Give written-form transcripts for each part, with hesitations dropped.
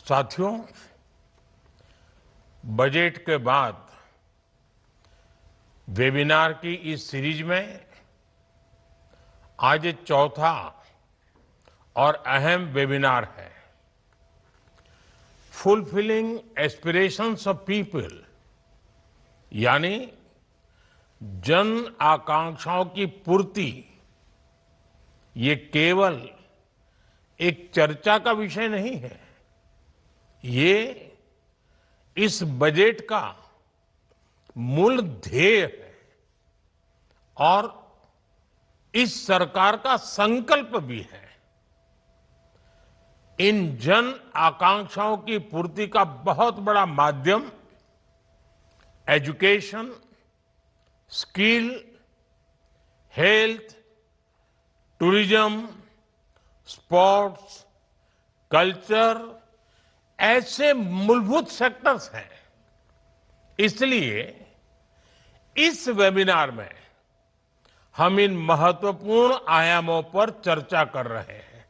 साथियों, बजट के बाद वेबिनार की इस सीरीज में आज चौथा और अहम वेबिनार है। फुलफिलिंग एस्पिरेशंस ऑफ पीपल, यानी जन आकांक्षाओं की पूर्ति। ये केवल एक चर्चा का विषय नहीं है, ये इस बजट का मूल ध्येय है और इस सरकार का संकल्प भी है। इन जन आकांक्षाओं की पूर्ति का बहुत बड़ा माध्यम education, skill, health, tourism, sports, culture ऐसे मूलभूत सेक्टर्स हैं। इसलिए इस वेबिनार में हम इन महत्वपूर्ण आयामों पर चर्चा कर रहे हैं।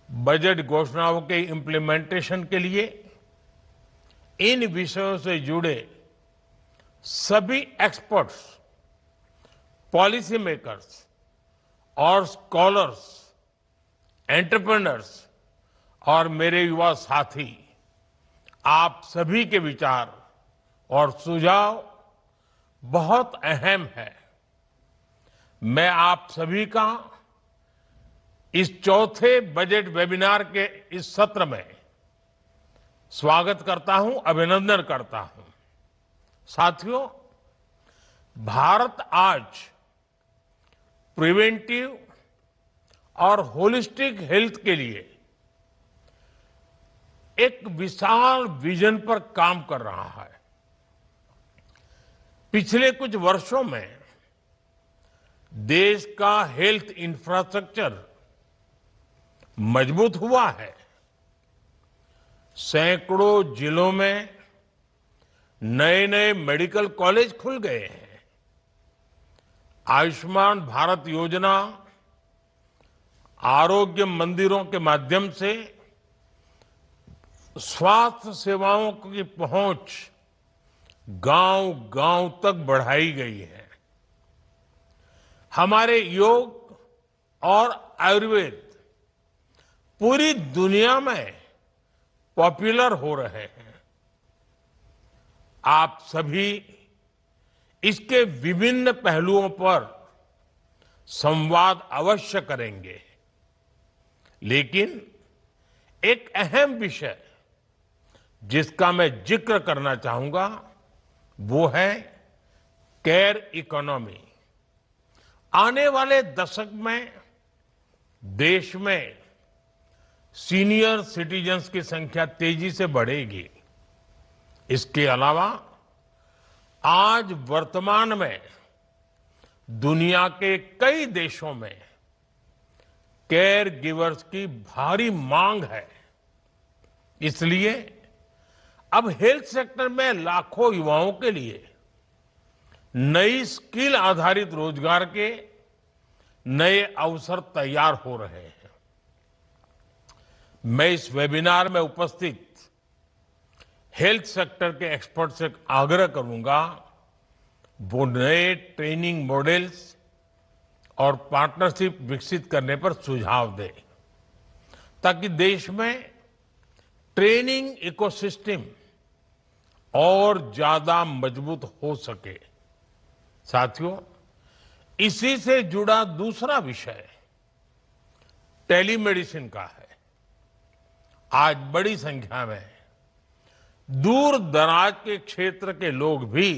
बजट घोषणाओं के इंप्लीमेंटेशन के लिए इन विषयों से जुड़े सभी एक्सपर्ट्स, पॉलिसी मेकर्स और स्कॉलर्स, एंटरप्रेन्योर्स और मेरे युवा साथी, आप सभी के विचार और सुझाव बहुत अहम है। मैं आप सभी का इस चौथे बजट वेबिनार के इस सत्र में स्वागत करता हूं, अभिनंदन करता हूं। साथियों, भारत आज प्रिवेंटिव और होलिस्टिक हेल्थ के लिए एक विशाल विजन पर काम कर रहा है। पिछले कुछ वर्षों में देश का हेल्थ इंफ्रास्ट्रक्चर मजबूत हुआ है। सैकड़ों जिलों में नए नए मेडिकल कॉलेज खुल गए हैं। आयुष्मान भारत योजना, आरोग्य मंदिरों के माध्यम से स्वास्थ्य सेवाओं की पहुंच गांव-गांव तक बढ़ाई गई है। हमारे योग और आयुर्वेद पूरी दुनिया में पॉपुलर हो रहे हैं। आप सभी इसके विभिन्न पहलुओं पर संवाद अवश्य करेंगे, लेकिन एक अहम विषय जिसका मैं जिक्र करना चाहूंगा वो है केयर इकोनॉमी। आने वाले दशक में देश में सीनियर सिटीजन्स की संख्या तेजी से बढ़ेगी। इसके अलावा आज वर्तमान में दुनिया के कई देशों में केयर गिवर्स की भारी मांग है। इसलिए अब हेल्थ सेक्टर में लाखों युवाओं के लिए नई स्किल आधारित रोजगार के नए अवसर तैयार हो रहे हैं। मैं इस वेबिनार में उपस्थित हेल्थ सेक्टर के एक्सपर्ट से आग्रह करूंगा वो नए ट्रेनिंग मॉडल्स और पार्टनरशिप विकसित करने पर सुझाव दें, ताकि देश में ट्रेनिंग इकोसिस्टम और ज्यादा मजबूत हो सके। साथियों, इसी से जुड़ा दूसरा विषय टेलीमेडिसिन का है। आज बड़ी संख्या में दूर दराज के क्षेत्र के लोग भी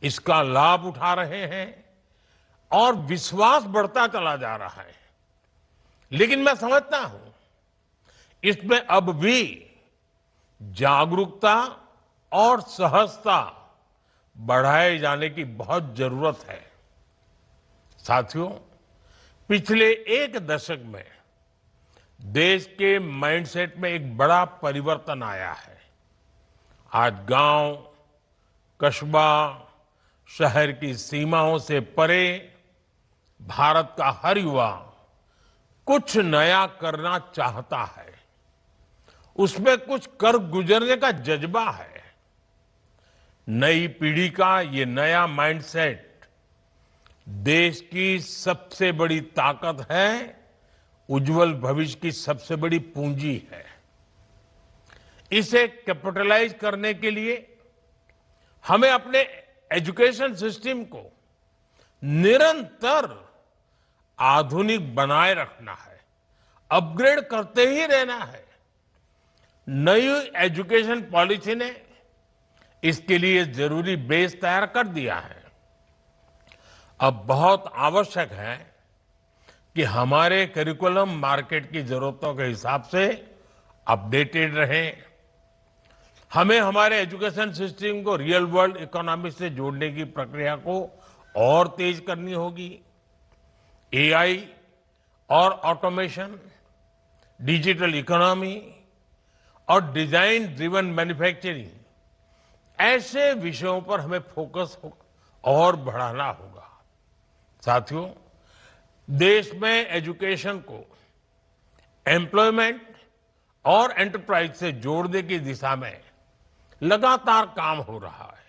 इसका लाभ उठा रहे हैं और विश्वास बढ़ता चला जा रहा है। लेकिन मैं समझता हूं इसमें अब भी जागरूकता और सहजता बढ़ाए जाने की बहुत जरूरत है। साथियों, पिछले एक दशक में देश के माइंडसेट में एक बड़ा परिवर्तन आया है। आज गांव, कस्बा, शहर की सीमाओं से परे भारत का हर युवा कुछ नया करना चाहता है। उसमें कुछ कर गुजरने का जज्बा है। नई पीढ़ी का ये नया माइंडसेट देश की सबसे बड़ी ताकत है, उज्जवल भविष्य की सबसे बड़ी पूंजी है। इसे कैपिटलाइज करने के लिए हमें अपने एजुकेशन सिस्टम को निरंतर आधुनिक बनाए रखना है, अपग्रेड करते ही रहना है। नई एजुकेशन पॉलिसी ने इसके लिए जरूरी बेस तैयार कर दिया है। अब बहुत आवश्यक है कि हमारे करिकुलम मार्केट की जरूरतों के हिसाब से अपडेटेड रहें। हमें हमारे एजुकेशन सिस्टम को रियल वर्ल्ड इकोनॉमी से जोड़ने की प्रक्रिया को और तेज करनी होगी। एआई और ऑटोमेशन, डिजिटल इकोनॉमी और डिजाइन ड्रिवन मैन्युफैक्चरिंग, ऐसे विषयों पर हमें फोकस और बढ़ाना होगा। साथियों, देश में एजुकेशन को एम्प्लॉयमेंट और एंटरप्राइज से जोड़ने की दिशा में लगातार काम हो रहा है।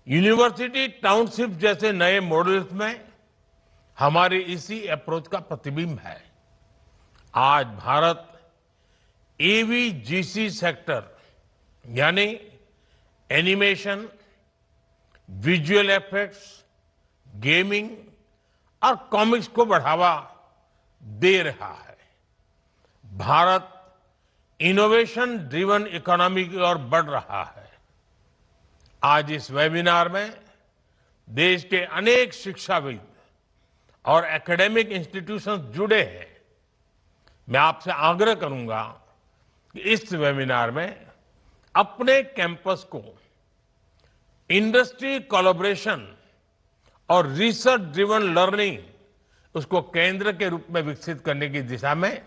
यूनिवर्सिटी टाउनशिप जैसे नए मॉडल्स में हमारी इसी अप्रोच का प्रतिबिंब है। आज भारत एवीजीसी सेक्टर यानी एनिमेशन, विजुअल इफेक्ट्स, गेमिंग और कॉमिक्स को बढ़ावा दे रहा है। भारत इनोवेशन ड्रिवन इकोनॉमी की ओर बढ़ रहा है। आज इस वेबिनार में देश के अनेक शिक्षाविद और एकेडमिक इंस्टीट्यूशंस जुड़े हैं। मैं आपसे आग्रह करूंगा कि इस वेबिनार में अपने कैंपस को इंडस्ट्री कोलैबोरेशन और रिसर्च ड्रिवन लर्निंग, उसको केंद्र के रूप में विकसित करने की दिशा में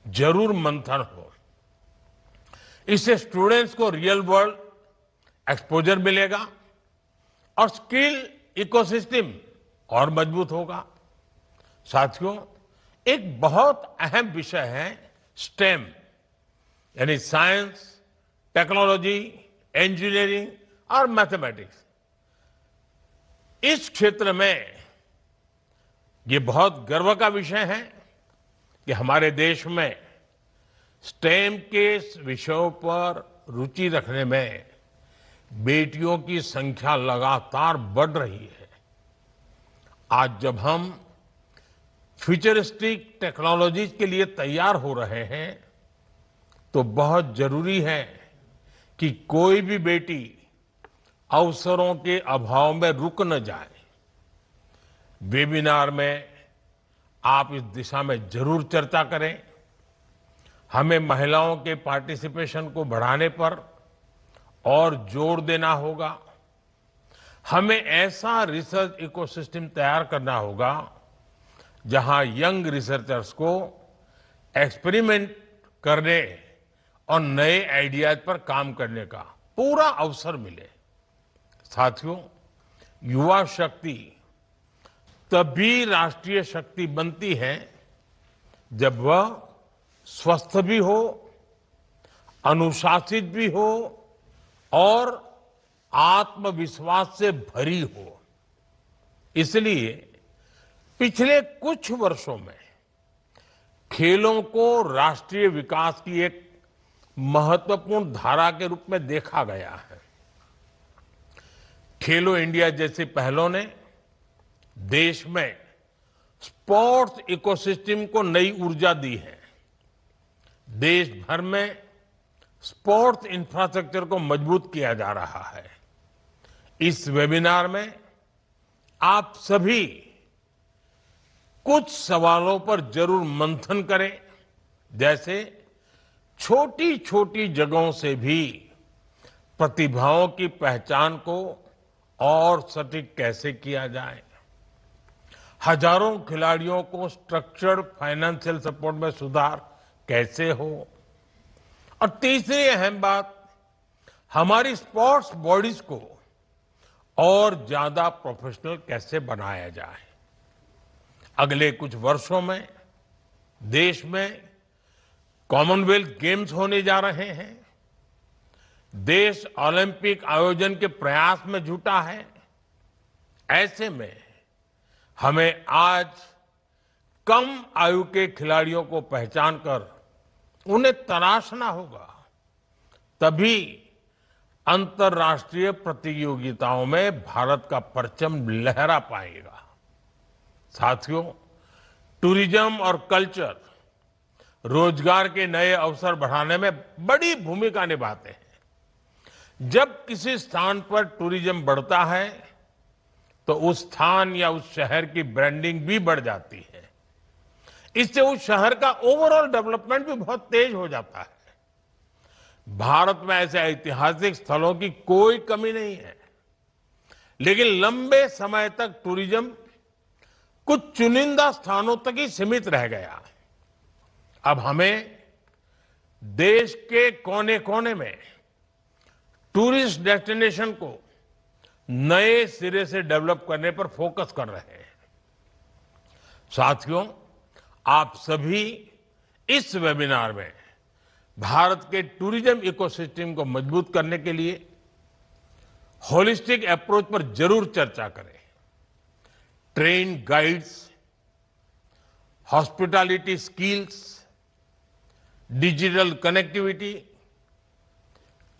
जरूर मंथन हो। इससे स्टूडेंट्स को रियल वर्ल्ड एक्सपोजर मिलेगा और स्किल इकोसिस्टम और मजबूत होगा। साथियों, एक बहुत अहम विषय है स्टेम, यानी साइंस, टेक्नोलॉजी, इंजीनियरिंग और मैथमेटिक्स। इस क्षेत्र में ये बहुत गर्व का विषय है कि हमारे देश में स्टेम के विषयों पर रुचि रखने में बेटियों की संख्या लगातार बढ़ रही है। आज जब हम फ्यूचरिस्टिक टेक्नोलॉजीज के लिए तैयार हो रहे हैं तो बहुत जरूरी है कि कोई भी बेटी अवसरों के अभाव में रुक न जाए। वेबिनार में आप इस दिशा में जरूर चर्चा करें। हमें महिलाओं के पार्टिसिपेशन को बढ़ाने पर और जोर देना होगा। हमें ऐसा रिसर्च इकोसिस्टम तैयार करना होगा जहां यंग रिसर्चर्स को एक्सपेरिमेंट करने और नए आइडियाज पर काम करने का पूरा अवसर मिले। साथियों, युवा शक्ति तभी राष्ट्रीय शक्ति बनती है जब वह स्वस्थ भी हो, अनुशासित भी हो और आत्मविश्वास से भरी हो। इसलिए पिछले कुछ वर्षों में खेलों को राष्ट्रीय विकास की एक महत्वपूर्ण धारा के रूप में देखा गया है। खेलो इंडिया जैसी पहलों ने देश में स्पोर्ट्स इकोसिस्टम को नई ऊर्जा दी है। देश भर में स्पोर्ट्स इंफ्रास्ट्रक्चर को मजबूत किया जा रहा है। इस वेबिनार में आप सभी कुछ सवालों पर जरूर मंथन करें, जैसे छोटी छोटी जगहों से भी प्रतिभाओं की पहचान को और सटीक कैसे किया जाए, हजारों खिलाड़ियों को स्ट्रक्चर्ड फाइनेंशियल सपोर्ट में सुधार कैसे हो, और तीसरी अहम बात, हमारी स्पोर्ट्स बॉडीज को और ज्यादा प्रोफेशनल कैसे बनाया कॉमनवेल्थ गेम्स होने जा रहे हैं। देश ओलंपिक आयोजन के प्रयास में जुटा है। ऐसे में हमें आज कम आयु के खिलाड़ियों को पहचान कर उन्हें तराशना होगा। तभी अंतर्राष्ट्रीय प्रतियोगिताओं में भारत का परचम लहरा पाएगा। साथियों, टूरिज्म और कल्चर रोजगार के नए अवसर बढ़ाने में बड़ी भूमिका निभाते हैं। जब किसी स्थान पर टूरिज्म बढ़ता है तो उस स्थान या उस शहर की ब्रांडिंग भी बढ़ जाती है। इससे उस शहर का ओवरऑल डेवलपमेंट भी बहुत तेज हो जाता है। भारत में ऐसे ऐतिहासिक स्थलों की कोई कमी नहीं है, लेकिन लंबे समय तक टूरिज्म कुछ चुनिंदा स्थानों तक ही सीमित रह गया। अब हमें देश के कोने कोने में टूरिस्ट डेस्टिनेशन को नए सिरे से डेवलप करने पर फोकस कर रहे हैं। साथियों, आप सभी इस वेबिनार में भारत के टूरिज्म इकोसिस्टम को मजबूत करने के लिए होलिस्टिक अप्रोच पर जरूर चर्चा करें। Train guides, hospitality skills, digital connectivity,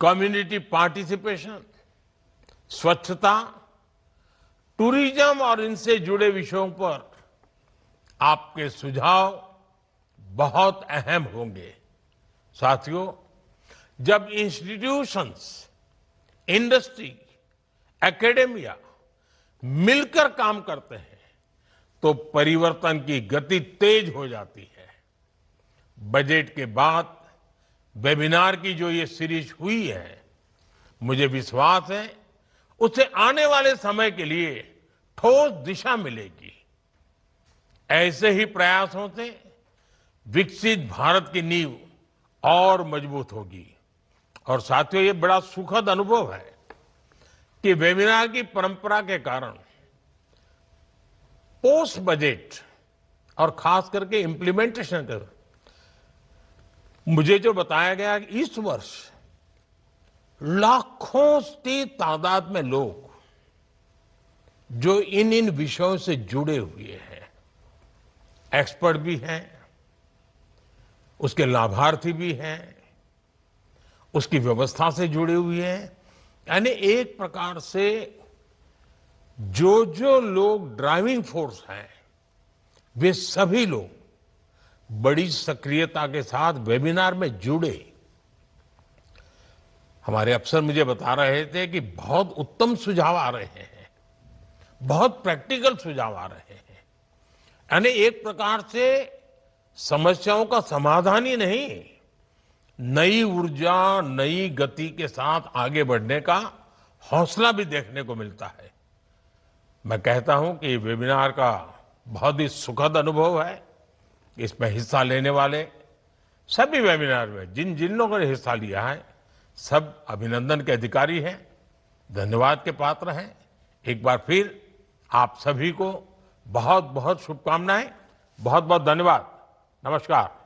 community participation, स्वच्छता, टूरिज्म और इनसे जुड़े विषयों पर आपके सुझाव बहुत अहम होंगे। साथियों, जब इंस्टीट्यूशंस, इंडस्ट्री, एकेडेमिया मिलकर काम करते हैं तो परिवर्तन की गति तेज हो जाती है। बजट के बाद वेबिनार की जो ये सीरीज हुई है, मुझे विश्वास है उससे आने वाले समय के लिए ठोस दिशा मिलेगी। ऐसे ही प्रयासों से विकसित भारत की नींव और मजबूत होगी। और साथियों, ये बड़ा सुखद अनुभव है कि वेबिनार की परंपरा के कारण पोस्ट बजट और खास करके इंप्लीमेंटेशन कर मुझे जो बताया गया कि इस वर्ष लाखों की तादाद में लोग जो इन विषयों से जुड़े हुए हैं, एक्सपर्ट भी हैं, उसके लाभार्थी भी हैं, उसकी व्यवस्था से जुड़े हुए हैं, यानी एक प्रकार से जो लोग ड्राइविंग फोर्स हैं, वे सभी लोग बड़ी सक्रियता के साथ वेबिनार में जुड़े। हमारे अफसर मुझे बता रहे थे कि बहुत उत्तम सुझाव आ रहे हैं, बहुत प्रैक्टिकल सुझाव आ रहे हैं। यानी एक प्रकार से समस्याओं का समाधान ही नहीं, नई ऊर्जा, नई गति के साथ आगे बढ़ने का हौसला भी देखने को मिलता है। मैं कहता हूं कि वेबिनार का बहुत ही सुखद अनुभव है। इसमें हिस्सा लेने वाले सभी वेबिनार में जिन लोगों ने हिस्सा लिया है, सब अभिनंदन के अधिकारी हैं, धन्यवाद के पात्र हैं। एक बार फिर आप सभी को बहुत बहुत शुभकामनाएं, बहुत बहुत धन्यवाद। नमस्कार।